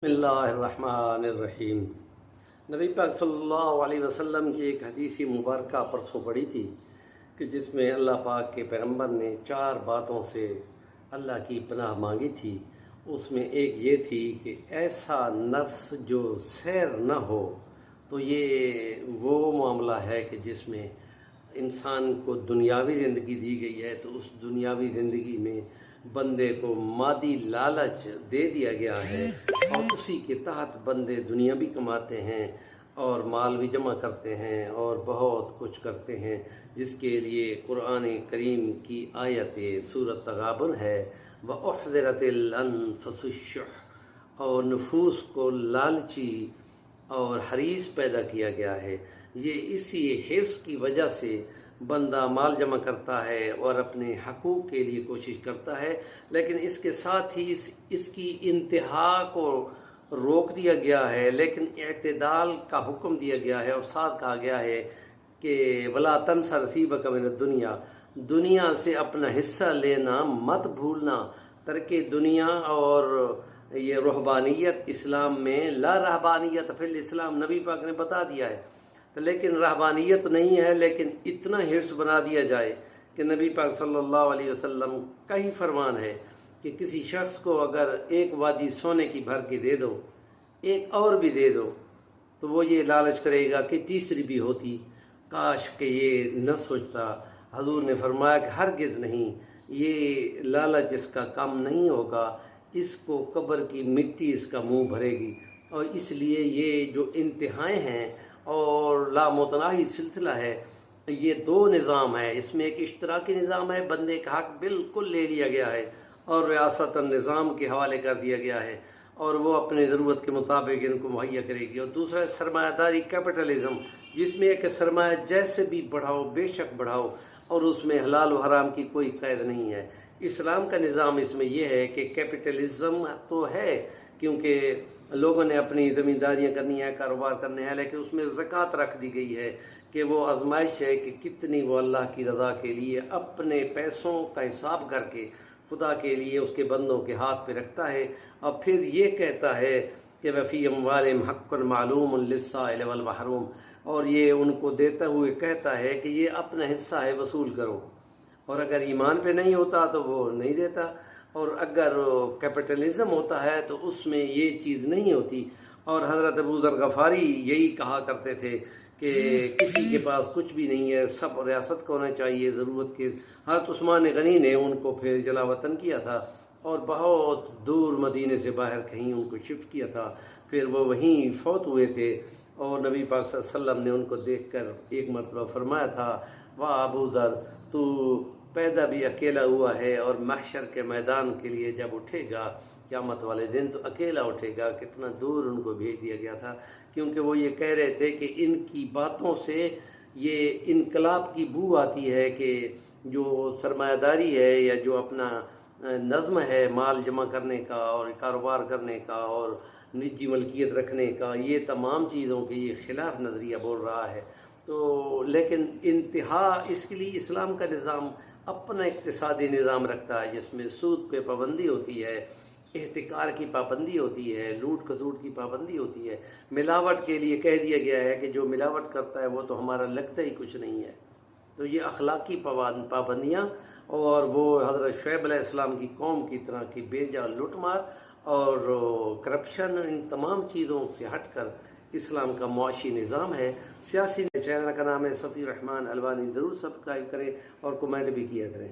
بسم اللہ الرحمن الرحیم۔ نبی پاک صلی اللہ علیہ وسلم کی ایک حدیث مبارکہ پرسوں پڑھی تھی کہ جس میں اللہ پاک کے پیغمبر نے 4 باتوں سے اللہ کی پناہ مانگی تھی۔ اس میں ایک یہ تھی کہ ایسا نفس جو سیر نہ ہو، تو یہ وہ معاملہ ہے کہ جس میں انسان کو دنیاوی زندگی دی گئی ہے، تو اس دنیاوی زندگی میں بندے کو مادی لالچ دے دیا گیا ہے اور اسی کے تحت بندے دنیا بھی کماتے ہیں اور مال بھی جمع کرتے ہیں اور بہت کچھ کرتے ہیں، جس کے لیے قرآن کریم کی آیت سورۃ تغابن ہے وَأُحْضِرَتِ الْأَنفُسُ الشُّحَّ، اور نفوس کو لالچی اور حریص پیدا کیا گیا ہے۔ یہ اسی حرص کی وجہ سے بندہ مال جمع کرتا ہے اور اپنے حقوق کے لیے کوشش کرتا ہے، لیکن اس کے ساتھ ہی اس کی انتہا کو روک دیا گیا ہے، لیکن اعتدال کا حکم دیا گیا ہے اور ساتھ کہا گیا ہے کہ وَلَا تَنْسَ نَصِيبَكَ مِنَ الدُّنْيَا، دنیا سے اپنا حصہ لینا مت بھولنا۔ ترک دنیا اور یہ رہبانیت اسلام میں، لا رہبانیت فی الاسلام، نبی پاک نے بتا دیا ہے، لیکن رہبانیت نہیں ہے، لیکن اتنا حرص بنا دیا جائے کہ نبی پاک صلی اللہ علیہ وسلم کا ہی فرمان ہے کہ کسی شخص کو اگر ایک وادی سونے کی بھر کے دے دو، ایک اور بھی دے دو، تو وہ یہ لالچ کرے گا کہ تیسری بھی ہوتی، کاش کہ یہ نہ سوچتا۔ حضور نے فرمایا کہ ہرگز نہیں، یہ لالچ اس کا کم نہیں ہوگا، اس کو قبر کی مٹی اس کا منہ بھرے گی۔ اور اس لیے یہ جو انتہائیں ہیں اور لامتناہی سلسلہ ہے، یہ 2 نظام ہے۔ اس میں ایک اشتراکی نظام ہے، بندے کا حق بالکل لے لیا گیا ہے اور ریاست النظام کے حوالے کر دیا گیا ہے اور وہ اپنے ضرورت کے مطابق ان کو مہیا کرے گی۔ اور دوسرا سرمایہ داری کیپٹلزم، جس میں ایک سرمایہ جیسے بھی بڑھاؤ، بے شک بڑھاؤ، اور اس میں حلال و حرام کی کوئی قید نہیں ہے۔ اسلام کا نظام اس میں یہ ہے کہ کیپٹلزم تو ہے کیونکہ لوگوں نے اپنی زمینداریاں کرنی ہے، کاروبار کرنے ہیں، لیکن اس میں زکوٰۃ رکھ دی گئی ہے کہ وہ آزمائش ہے کہ کتنی وہ اللہ کی رضا کے لیے اپنے پیسوں کا حساب کر کے خدا کے لیے اس کے بندوں کے ہاتھ پہ رکھتا ہے، اور پھر یہ کہتا ہے کہ وَفِي أَمْوَالِهِمْ حَقٌّ مَعْلُومٌ لِلسَّائِلِ وَالْمَحْرُومِ، اور یہ ان کو دیتا ہوئے کہتا ہے کہ یہ اپنا حصہ ہے، وصول کرو، اور اگر ایمان پہ نہیں ہوتا تو وہ نہیں دیتا، اور اگر کیپٹلزم ہوتا ہے تو اس میں یہ چیز نہیں ہوتی۔ اور حضرت ابو ذر غفاری یہی کہا کرتے تھے کہ کسی کے پاس کچھ بھی نہیں ہے، سب ریاست کو ہونا چاہیے ضرورت کے۔ حضرت عثمان غنی نے ان کو پھر جلا وطن کیا تھا اور بہت دور مدینے سے باہر کہیں ان کو شفٹ کیا تھا، پھر وہ وہیں فوت ہوئے تھے، اور نبی پاک صلی اللہ علیہ وسلم نے ان کو دیکھ کر ایک مرتبہ فرمایا تھا واہ ابو ذر، تو پیدا بھی اکیلا ہوا ہے اور محشر کے میدان کے لیے جب اٹھے گا قیامت والے دن تو اکیلا اٹھے گا۔ کتنا دور ان کو بھیج دیا گیا تھا، کیونکہ وہ یہ کہہ رہے تھے کہ ان کی باتوں سے یہ انقلاب کی بو آتی ہے کہ جو سرمایہ داری ہے یا جو اپنا نظم ہے مال جمع کرنے کا اور کاروبار کرنے کا اور نجی ملکیت رکھنے کا، یہ تمام چیزوں کے یہ خلاف نظریہ بول رہا ہے۔ تو لیکن انتہا اس کے لیے اسلام کا نظام اپنا اقتصادی نظام رکھتا ہے، جس میں سود پہ پابندی ہوتی ہے، احتکار کی پابندی ہوتی ہے، لوٹ کھسوٹ کی پابندی ہوتی ہے۔ ملاوٹ کے لیے کہہ دیا گیا ہے کہ جو ملاوٹ کرتا ہے وہ تو ہمارا لگتا ہی کچھ نہیں ہے۔ تو یہ اخلاقی پابندیاں اور وہ حضرت شعیب علیہ السلام کی قوم کی طرح کی بے جا لوٹ مار اور کرپشن، ان تمام چیزوں سے ہٹ کر اسلام کا معاشی نظام ہے۔ سیاسی چینل کا نام ہے صفی الرحمن البانی، ضرور سبسکرائب کریں اور کمنٹ بھی کیا کریں۔